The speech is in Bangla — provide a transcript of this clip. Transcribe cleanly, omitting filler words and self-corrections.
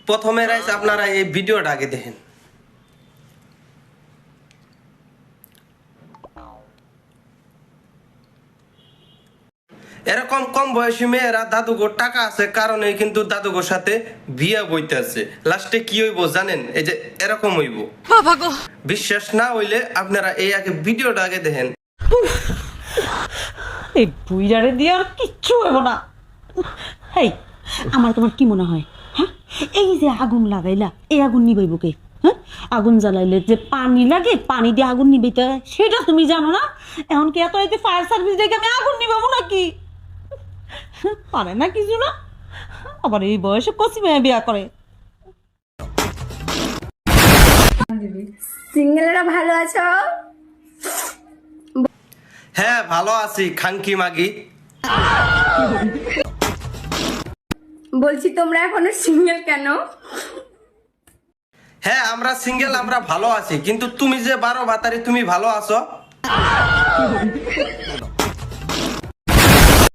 প্রথমে রাইস আপনারা এই ভিডিওটা আগে দেখেন। এরকম কম বয়সী মেয়েরা দাদুগোর টাকা আছে কারণে কিন্তু দাদুগোর সাথে বিয়া বইতে আছে। লাস্টে কি হইব জানেন? এই যে এরকম হইব। বাবা গো, বিশ্বাস না হইলে আপনারা এই আগে ভিডিওটা আগে দেখেন। এই বুইড়ারে দিয়ে আর কিচ্ছু হইব না। হেই, আমার তোমার কি মনে হয়? হ্যাঁ, এই যে আগুন লাগাইলা, এই আগুন নিবাইব কে? হ্যাঁ, আগুন জ্বালাইলে যে পানি লাগে, পানি দিয়ে আগুন নিবাইতে হয়, সেটা তুমি জানো না? এখন কি এত রাইতে ফায়ার সার্ভিস দেখে আমি আগুন নিবাবো নাকি? পারে না কিছু না, আবার এই বয়সে কচি মেয়ে বিয়া করে। সিঙ্গেলরা ভালো আছো? হ্যাঁ ভালো আছি খাঙ্কি মাগি। বলছি তোমরা এখনো সিঙ্গেল কেন? হ্যাঁ আমরা সিঙ্গেল, আমরা ভালো আছি, কিন্তু তুমি যে 12 ভাতারি তুমি ভালো আছো?